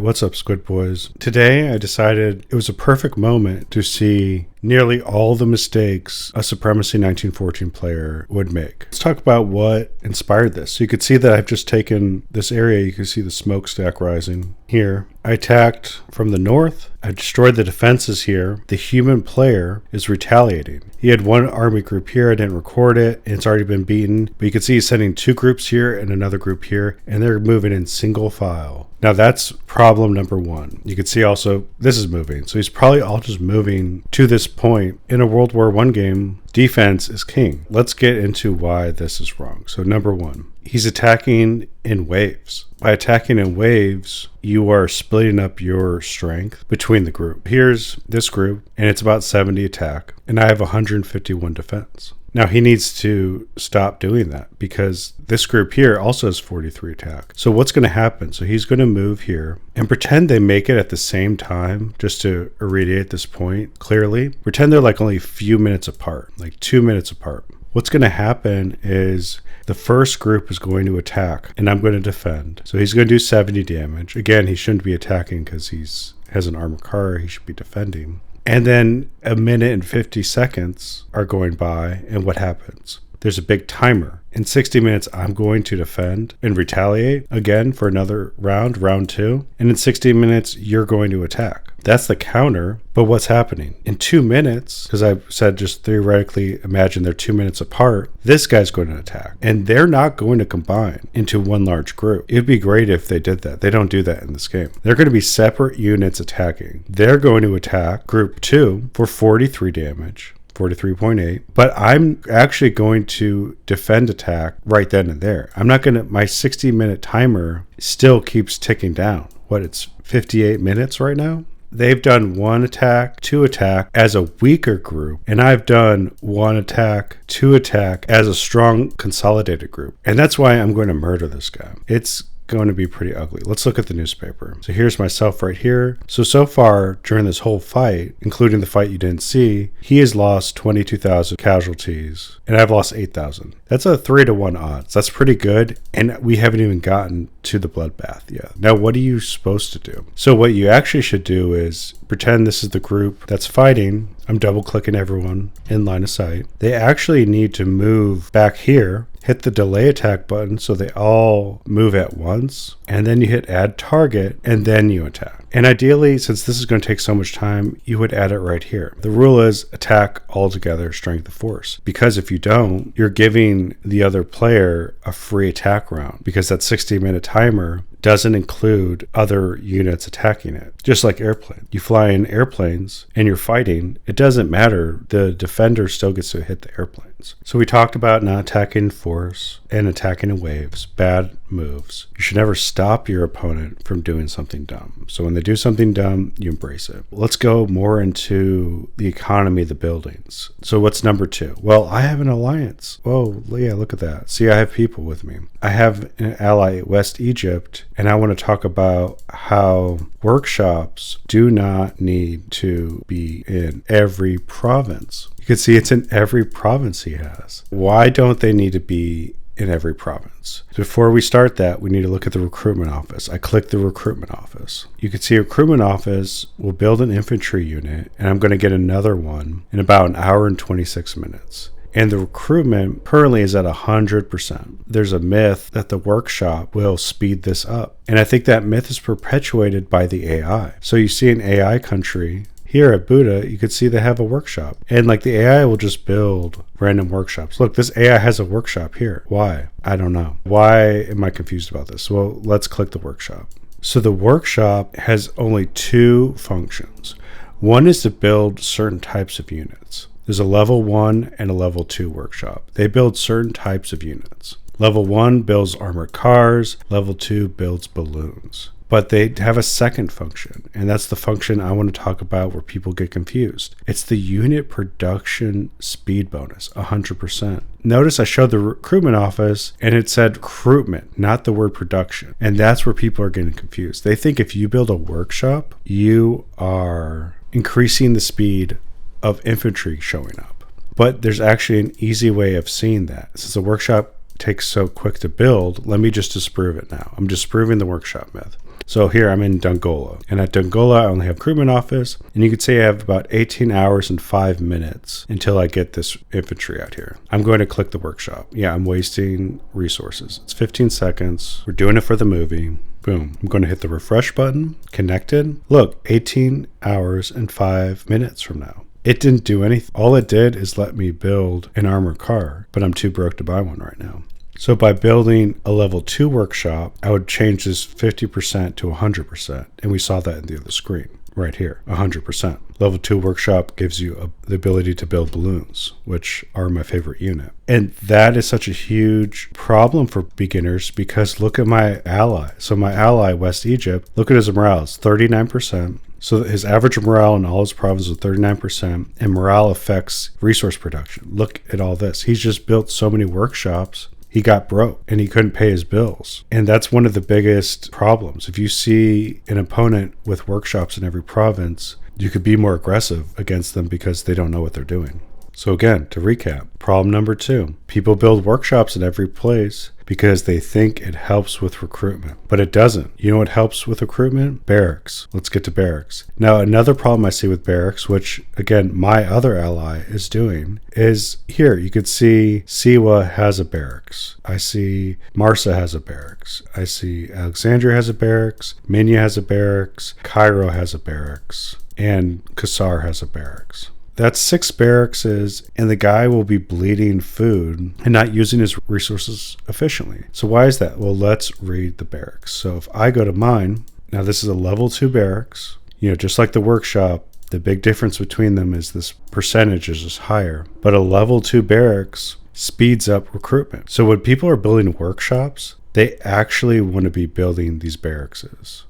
What's up, Squid Boys? Today I decided it was a perfect moment to see nearly all the mistakes a Supremacy 1914 player would make. Let's talk about what inspired this. So you could see that I've just taken this area. You can see the smokestack rising here. I attacked from the north. I destroyed the defenses here. The human player is retaliating. He had one army group here. I didn't record it, and it's already been beaten. But you can see he's sending two groups here and another group here, and they're moving in single file. Now that's problem number one. You can see also this is moving. So he's probably all just moving to this point. In a World War I game, defense is king. Let's get into why this is wrong. So number one, he's attacking in waves. By attacking in waves, you are splitting up your strength between the group. Here's this group, and it's about 70 attack, and I have 151 defense. Now he needs to stop doing that because this group here also has 43 attack. So what's going to happen? So he's going to move here and pretend they make it at the same time, just to irradiate this point clearly. Pretend they're like only a few minutes apart, like 2 minutes apart. What's going to happen is the first group is going to attack and I'm going to defend. So he's going to do 70 damage. Again, he shouldn't be attacking because has an armored car. He should be defending. And then a minute and 50 seconds are going by, and what happens? There's a big timer. In 60 minutes, I'm going to defend and retaliate again for another round two. And in 60 minutes, you're going to attack. That's the counter. But what's happening? In 2 minutes, because I said just theoretically imagine they're 2 minutes apart, this guy's going to attack. And they're not going to combine into one large group. It'd be great if they did that. They don't do that in this game. They're going to be separate units attacking. They're going to attack group 2 for 43 damage. 43.8, but I'm actually going to defend attack right then and there. I'm not going to, my 60-minute timer still keeps ticking down. It's 58 minutes right now? They've done one attack, two attack as a weaker group, and I've done one attack, two attack as a strong consolidated group. And that's why I'm going to murder this guy. It's going to be pretty ugly. Let's look at the newspaper. So here's myself right here. So far during this whole fight, including the fight you didn't see, he has lost 22,000 casualties and I've lost 8,000. That's a 3-to-1 odds. That's pretty good. And we haven't even gotten to the bloodbath yet. Now, what are you supposed to do? So what you actually should do is pretend this is the group that's fighting. I'm double clicking everyone in line of sight. They actually need to move back here. Hit the delay attack button so they all move at once, and then you hit add target, and then you attack. And ideally, since this is going to take so much time, you would add it right here. The rule is attack all together, strength of force. Because if you don't, you're giving the other player a free attack round because that 60-minute timer doesn't include other units attacking it. Just like airplane. You fly in airplanes and you're fighting, it doesn't matter. The defender still gets to hit the airplanes. So we talked about not attacking in force and attacking in waves. Bad moves. You should never stop your opponent from doing something dumb. So when they do something dumb, you embrace it. Let's go more into the economy of the buildings. So what's number 2? Well, I have an alliance. Oh, yeah, look at that. See, I have people with me. I have an ally, West Egypt, and I want to talk about how workshops do not need to be in every province. You can see it's in every province he has. Why don't they need to be in every province? Before we start that, we need to look at the recruitment office. I click the recruitment office. You can see recruitment office will build an infantry unit, and I'm going to get another one in about an hour and 26 minutes. And the recruitment currently is at 100%. There's a myth that the workshop will speed this up. And I think that myth is perpetuated by the AI. So you see an AI country. Here at Buddha, you could see they have a workshop. And like the AI will just build random workshops. Look, this AI has a workshop here. Why? I don't know. Why am I confused about this? Well, let's click the workshop. So the workshop has only 2 functions. One is to build certain types of units. There's a level 1 and a level 2 workshop. They build certain types of units. Level 1 builds armored cars. Level 2 builds balloons. But they have a second function, and that's the function I want to talk about where people get confused. It's the unit production speed bonus, 100%. Notice I showed the recruitment office, and it said recruitment, not the word production. And that's where people are getting confused. They think if you build a workshop, you are increasing the speed of infantry showing up. But there's actually an easy way of seeing that. Since the workshop takes so quick to build, let me just disprove it now. I'm disproving the workshop myth. So here I'm in Dongola, and at Dongola I only have recruitment office, and you could say I have about 18 hours and 5 minutes until I get this infantry out here. I'm going to click the workshop. Yeah, I'm wasting resources. It's 15 seconds. We're doing it for the movie. Boom. I'm going to hit the refresh button. Connected. Look, 18 hours and 5 minutes from now. It didn't do anything. All it did is let me build an armored car, but I'm too broke to buy one right now. So by building a level 2 workshop, I would change this 50% to 100%. And we saw that in the other screen right here, 100%. Level 2 workshop gives you the ability to build balloons, which are my favorite unit. And that is such a huge problem for beginners because look at my ally. So my ally, West Egypt, look at his morale, it's 39%. So his average morale in all his provinces was 39%, and morale affects resource production. Look at all this. He's just built so many workshops. He got broke and he couldn't pay his bills. And that's one of the biggest problems. If you see an opponent with workshops in every province, you could be more aggressive against them because they don't know what they're doing. So again, to recap, problem number 2, people build workshops in every place because they think it helps with recruitment, but it doesn't. You know what helps with recruitment? Barracks. Let's get to barracks. Now, another problem I see with barracks, which again, my other ally is doing, is here. You could see Siwa has a barracks. I see Marsa has a barracks. I see Alexandria has a barracks. Minya has a barracks. Cairo has a barracks. And Qasar has a barracks. That's 6 barracks, and the guy will be bleeding food and not using his resources efficiently. So why is that? Well, let's read the barracks. So if I go to mine, now this is a level 2 barracks, just like the workshop, the big difference between them is this percentage is just higher. But a level 2 barracks speeds up recruitment. So when people are building workshops, they actually want to be building these barracks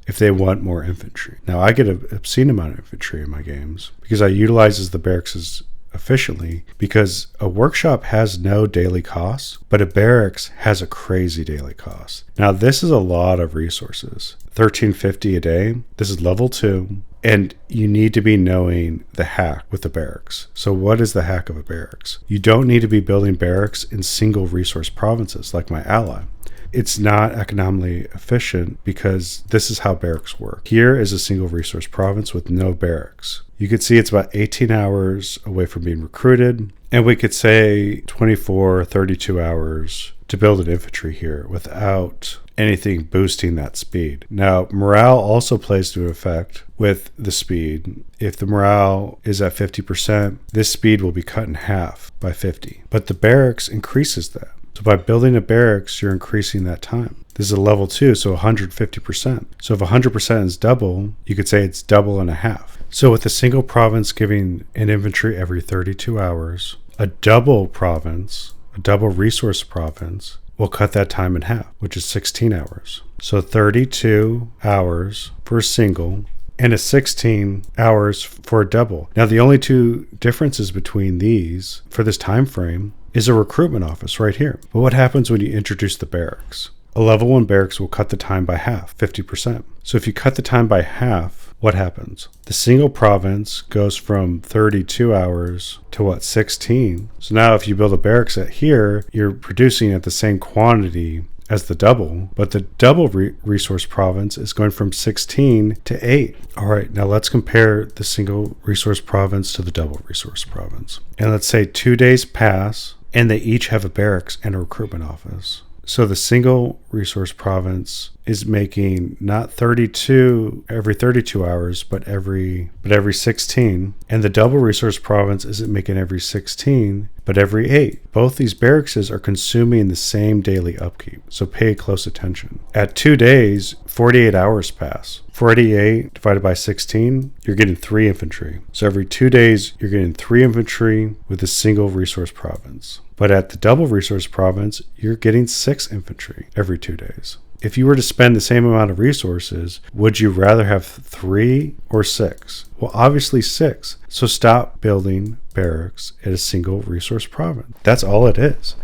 if they want more infantry. Now, I get an obscene amount of infantry in my games because I utilizes the barracks efficiently because a workshop has no daily costs, but a barracks has a crazy daily cost. Now, this is a lot of resources. 1350 a day. This is level 2. And you need to be knowing the hack with the barracks. So what is the hack of a barracks? You don't need to be building barracks in single resource provinces like my ally. It's not economically efficient because this is how barracks work. Here is a single resource province with no barracks. You could see it's about 18 hours away from being recruited. And we could say 24, 32 hours to build an infantry here without anything boosting that speed. Now, morale also plays to effect with the speed. If the morale is at 50%, this speed will be cut in half by 50. But the barracks increases that. So by building a barracks, you're increasing that time. This is a level 2, so 150%. So if 100% is double, you could say it's double and a half. So with a single province giving an infantry every 32 hours, a double province, a double resource province, will cut that time in half, which is 16 hours. So 32 hours for a single and a 16 hours for a double. Now, the only 2 differences between these for this time frame is a recruitment office right here. But what happens when you introduce the barracks? A level 1 barracks will cut the time by half, 50%. So if you cut the time by half, what happens? The single province goes from 32 hours to 16. So now if you build a barracks at here, you're producing at the same quantity as the double, but the double resource province is going from 16 to 8. All right, now let's compare the single resource province to the double resource province. And let's say 2 days pass, and they each have a barracks and a recruitment office. So the single resource province is making not 32 every 32 hours, but every 16. And the double resource province isn't making every 16, but every 8. Both these barracks are consuming the same daily upkeep. So pay close attention. At 2 days, 48 hours pass. 48 divided by 16, you're getting 3 infantry. So every 2 days, you're getting 3 infantry with a single resource province. But at the double resource province, you're getting 6 infantry every 2 days. If you were to spend the same amount of resources, would you rather have 3 or 6? Well, obviously 6. So stop building barracks at a single resource province. That's all it is.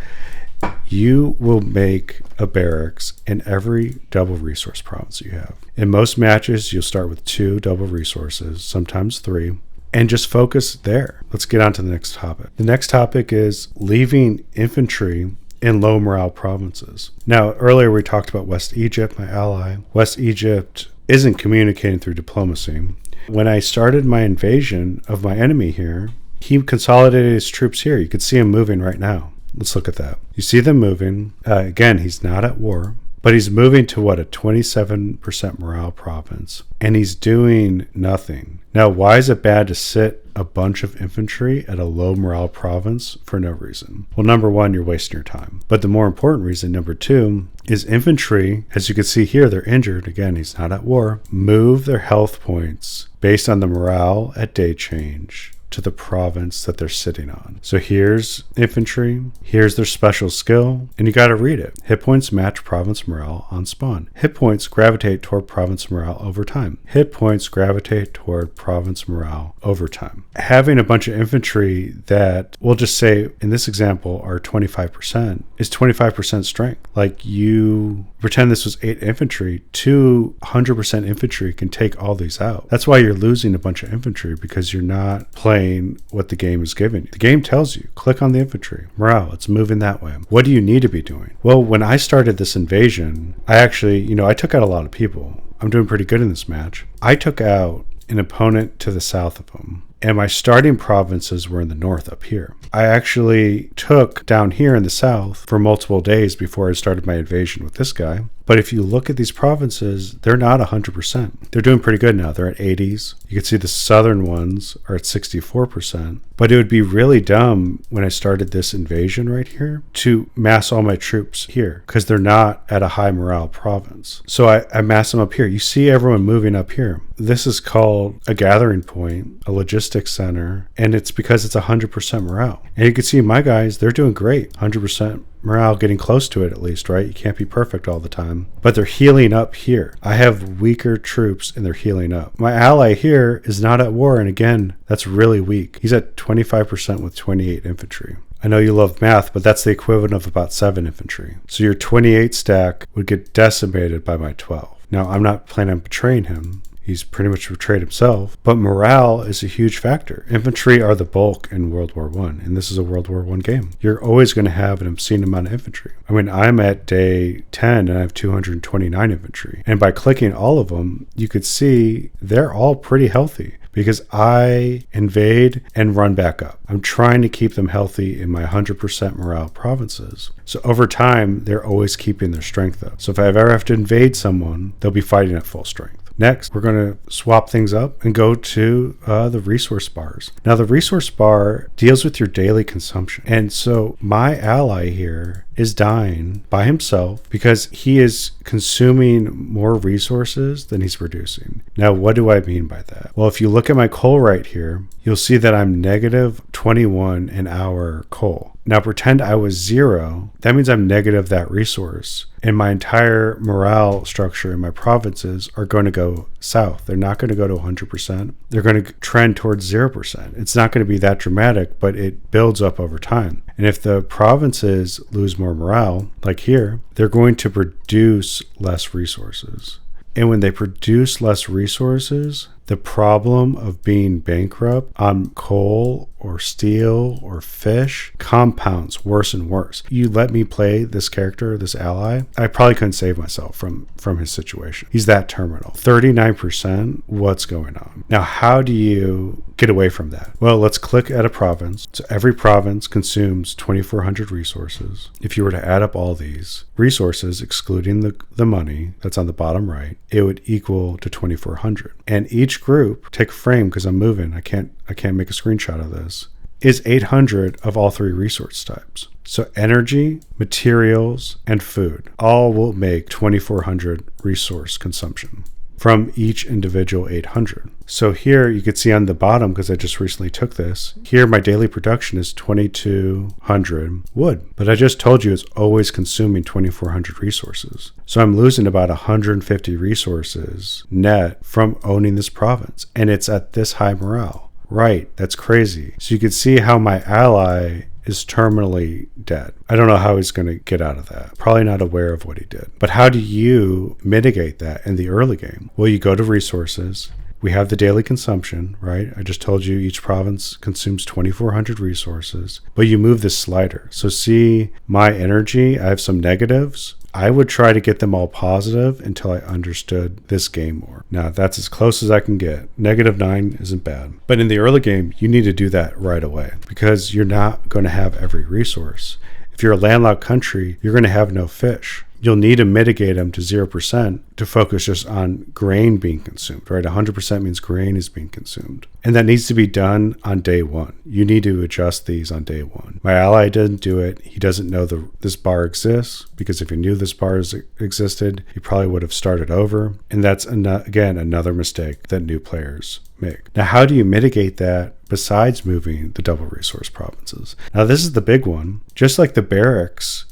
You will make a barracks in every double resource province you have. In most matches, you'll start with 2 double resources, sometimes 3. And just focus there. Let's get on to the next topic. The next topic is leaving infantry in low morale provinces. Now, earlier we talked about West Egypt, my ally. West Egypt isn't communicating through diplomacy. When I started my invasion of my enemy here, he consolidated his troops here. You could see him moving right now. Let's look at that. You see them moving. Again, he's not at war, but he's moving to what, a 27% morale province, and he's doing nothing. Now, why is it bad to sit a bunch of infantry at a low morale province for no reason? Well, number one, you're wasting your time. But the more important reason, number two, is infantry, as you can see here, they're injured. Again, he's not at war. Move their health points based on the morale at day change to the province that they're sitting on. So here's infantry, here's their special skill, and you got to read it. Hit points match province morale on spawn. Hit points gravitate toward province morale over time. Hit points gravitate toward province morale over time. Having a bunch of infantry that, we'll just say in this example, are 25%, is 25% strength. Like, you pretend this was 8 infantry, 200% infantry can take all these out. That's why you're losing a bunch of infantry, because you're not playing what the game is giving you. The game tells you, click on the infantry. Morale, it's moving that way. What do you need to be doing? Well, when I started this invasion, I actually, I took out a lot of people. I'm doing pretty good in this match. I took out an opponent to the south of him, and my starting provinces were in the north up here. I actually took down here in the south for multiple days before I started my invasion with this guy. But if you look at these provinces, they're not 100%. They're doing pretty good now. They're at 80s. You can see the southern ones are at 64%. But it would be really dumb when I started this invasion right here to mass all my troops here, because they're not at a high morale province. So I mass them up here. You see everyone moving up here. This is called a gathering point, a logistics center, and it's because it's 100% morale. And you can see my guys, they're doing great. 100% morale, getting close to it at least, right? You can't be perfect all the time. But they're healing up here. I have weaker troops and they're healing up. My ally here is not at war, and again, that's really weak. He's at 25% with 28 infantry. I know you love math, but that's the equivalent of about 7 infantry. So your 28 stack would get decimated by my 12. Now, I'm not planning on betraying him. He's pretty much betrayed himself. But morale is a huge factor. Infantry are the bulk in World War I, and this is a World War I game. You're always going to have an obscene amount of infantry. I mean, I'm at day 10, and I have 229 infantry. And by clicking all of them, you could see they're all pretty healthy, because I invade and run back up. I'm trying to keep them healthy in my 100% morale provinces. So over time, they're always keeping their strength up. So if I ever have to invade someone, they'll be fighting at full strength. Next, we're going to swap things up and go to the resource bars. Now, the resource bar deals with your daily consumption. And so my ally here is dying by himself because he is consuming more resources than he's producing. Now, what do I mean by that? Well, if you look at my coal right here, you'll see that I'm negative 21 an hour coal. Now, pretend I was 0. That means I'm negative that resource. And my entire morale structure in my provinces are going to go south. They're not going to go to 100%. They're going to trend towards 0%. It's not going to be that dramatic, but it builds up over time. And if the provinces lose more morale, like here, they're going to produce less resources. And when they produce less resources, the problem of being bankrupt on coal or steel or fish compounds worse and worse. You let me play this character, this ally, I probably couldn't save myself from his situation. He's that terminal. 39%, what's going on? Now, how do you get away from that? Well, let's click at a province. So every province consumes 2,400 resources. If you were to add up all these resources, excluding the money that's on the bottom right, it would equal to 2,400. And each group, take a frame because I'm moving, I can't make a screenshot of this, is 800 of all 3 resource types. So energy, materials, and food all will make 2,400 resource consumption from each individual 800. So here you can see on the bottom, because I just recently took this, here my daily production is 2,200 wood. But I just told you it's always consuming 2,400 resources. So I'm losing about 150 resources net from owning this province. And it's at this high morale. Right, that's crazy. So you can see how my ally is terminally dead. I don't know how he's going to get out of that. Probably not aware of what he did. But how do you mitigate that in the early game? Well, you go to resources. We have the daily consumption, right? I just told you each province consumes 2,400 resources, but you move this slider. So see my energy, I have some negatives. I would try to get them all positive until I understood this game more. Now, that's as close as I can get. -9 isn't bad. But in the early game, you need to do that right away because you're not going to have every resource. If you're a landlocked country, you're going to have no fish. You'll need to mitigate them to 0% to focus just on grain being consumed, right? 100% means grain is being consumed. And that needs to be done on day one. You need to adjust these on day one. My ally didn't do it. He doesn't know this bar exists, because if he knew this bar existed, he probably would have started over. And that's, again, another mistake that new players make. Now, how do you mitigate that besides moving the double resource provinces? Now, this is the big one. Just like the barracks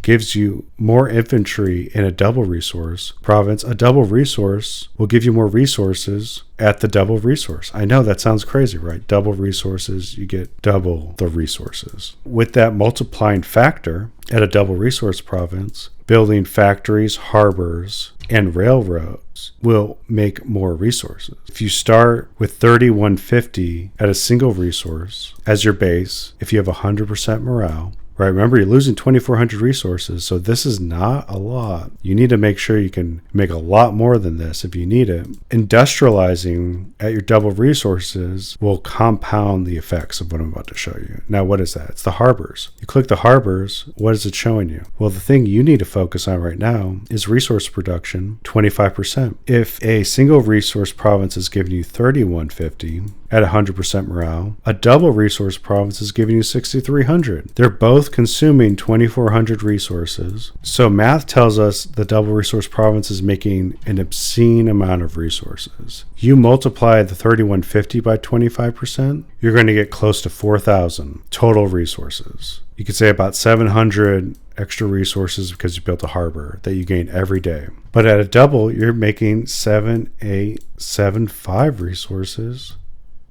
gives you more infantry in a double resource province. A double resource will give you more resources at the double resource. I know that sounds crazy, right? Double resources, you get double the resources. With that multiplying factor at a double resource province, building factories, harbors, and railroads will make more resources. If you start with 3150 at a single resource as your base, if you have 100% morale, right? Remember, you're losing 2,400 resources, so this is not a lot. You need to make sure you can make a lot more than this if you need it. Industrializing at your double resources will compound the effects of what I'm about to show you. Now, what is that? It's the harbors. You click the harbors, what is it showing you? Well, the thing you need to focus on right now is resource production, 25%. If a single resource province is giving you 3,150 at 100% morale, a double resource province is giving you 6,300. They're both consuming 2,400 resources. So math tells us the double resource province is making an obscene amount of resources. You multiply the 3,150 by 25%, you're going to get close to 4,000 total resources. You could say about 700 extra resources because you built a harbor that you gain every day. But at a double, you're making 7,875 resources,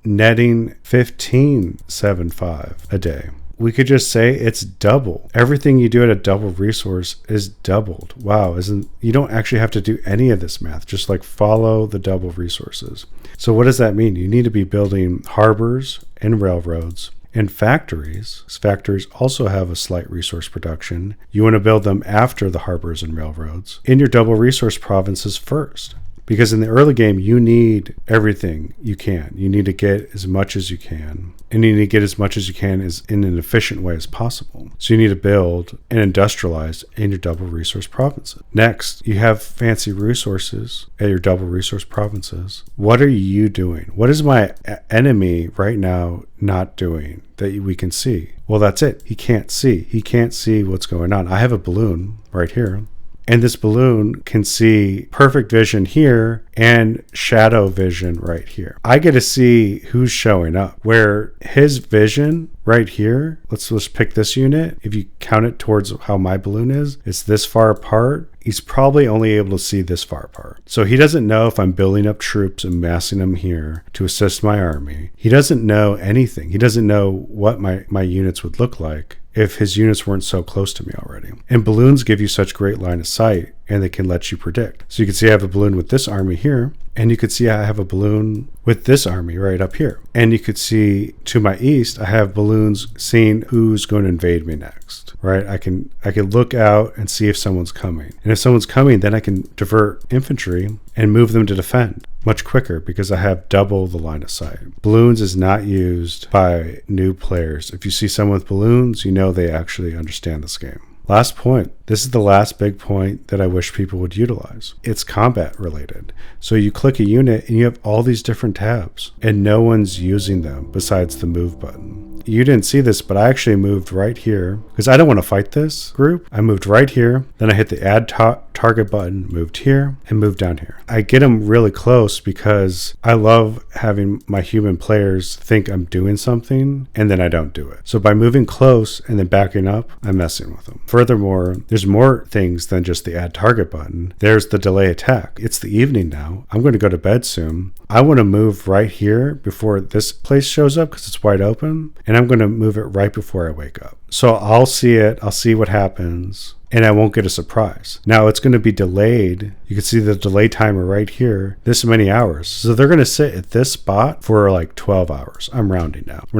netting 1575 a day. We could just say it's double. Everything you do at a double resource is doubled. Wow, you don't actually have to do any of this math, just like follow the double resources. So what does that mean? You need to be building harbors and railroads and factories. Factories also have a slight resource production. You want to build them after the harbors and railroads in your double resource provinces first. Because in the early game, you need everything you can. You need to get as much as you can. And you need to get as much as you can in an efficient way as possible. So you need to build and industrialize in your double resource provinces. Next, you have fancy resources at your double resource provinces. What are you doing? What is my enemy right now not doing that we can see? Well, that's it. He can't see. He can't see what's going on. I have a balloon right here. And this balloon can see perfect vision here and shadow vision right here. I get to see who's showing up. Where his vision right here, let's pick this unit. If you count it towards how my balloon is, it's this far apart. He's probably only able to see this far apart. So he doesn't know if I'm building up troops and massing them here to assist my army. He doesn't know anything. He doesn't know what my units would look like if his units weren't so close to me already. And balloons give you such great line of sight, and they can let you predict. So you can see I have a balloon with this army here, and you could see I have a balloon with this army right up here. And you could see to my east, I have balloons seeing who's going to invade me next, right? I can look out and see if someone's coming. And if someone's coming, then I can divert infantry and move them to defend much quicker because I have double the line of sight. Balloons is not used by new players. If you see someone with balloons, you know they actually understand this game. Last point. This is the last big point that I wish people would utilize. It's combat related. So you click a unit and you have all these different tabs and no one's using them besides the move button. You didn't see this, but I actually moved right here because I don't want to fight this group. I moved right here. Then I hit the add target button, moved here, and moved down here. I get them really close because I love having my human players think I'm doing something and then I don't do it. So by moving close and then backing up, I'm messing with them. Furthermore, there's more things than just the add target button. There's the delay attack. It's the evening now. I'm going to go to bed soon. I want to move right here before this place shows up because it's wide open, and I'm going to move it right before I wake up. So I'll see it, I'll see what happens, and I won't get a surprise. Now it's going to be delayed. You can see the delay timer right here, this many hours. So they're going to sit at this spot for like 12 hours. I'm rounding now. We're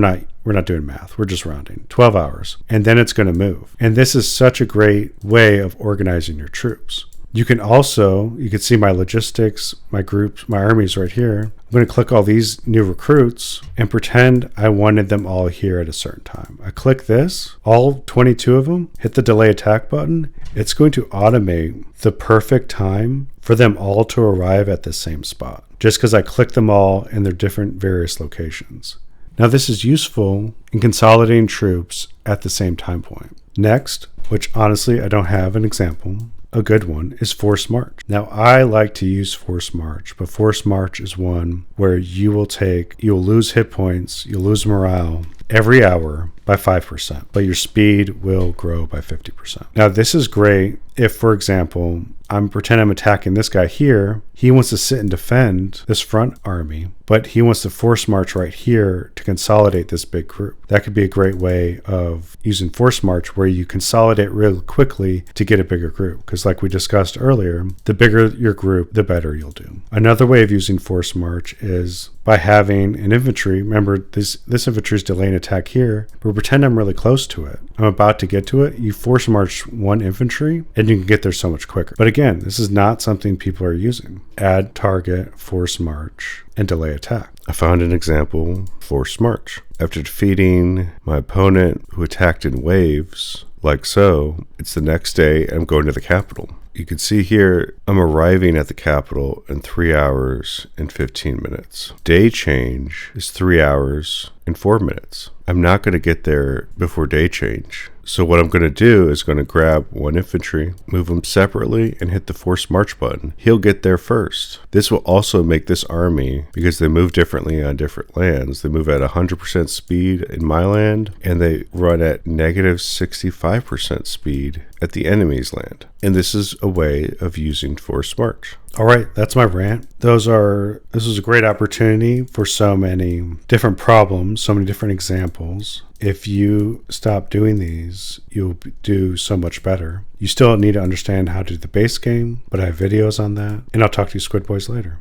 not doing math. We're just rounding. 12 hours. And then it's going to move. And this is such a great way of organizing your troops. You can see my logistics, my groups, my armies right here. I'm going to click all these new recruits and pretend I wanted them all here at a certain time. I click this, all 22 of them, hit the delay attack button. It's going to automate the perfect time for them all to arrive at the same spot, just because I click them all in their different various locations. Now this is useful in consolidating troops at the same time point. Next, which honestly I don't have an example, a good one is forced march. Now I like to use forced march, but forced march is one where you'll lose hit points, you'll lose morale every hour by 5%, but your speed will grow by 50%. Now this is great if, for example, I'm attacking this guy here. He wants to sit and defend this front army, but he wants to force march right here to consolidate this big group. That could be a great way of using force march where you consolidate really quickly to get a bigger group. Because like we discussed earlier, the bigger your group, the better you'll do. Another way of using force march is by having an infantry. Remember, this infantry is delaying attack here, but pretend I'm really close to it. I'm about to get to it. You force march one infantry and you can get there so much quicker. But again, this is not something people are using. Add target, force march, and delay attack. I found an example, force march. After defeating my opponent who attacked in waves, like so, it's the next day and I'm going to the capital. You can see here, I'm arriving at the capital in 3 hours and 15 minutes. Day change is 3 hours and 4 minutes. I'm not going to get there before day change. So what I'm going to do is going to grab one infantry, move them separately, and hit the force march button. He'll get there first. This will also make this army, because they move differently on different lands, they move at 100% speed in my land, and they run at negative 65% speed at the enemy's land. And this is a way of using force march. All right, that's my rant. This was a great opportunity for so many different problems, so many different examples. If you stop doing these, you'll do so much better. You still need to understand how to do the base game, but I have videos on that, and I'll talk to you Squid Boys later.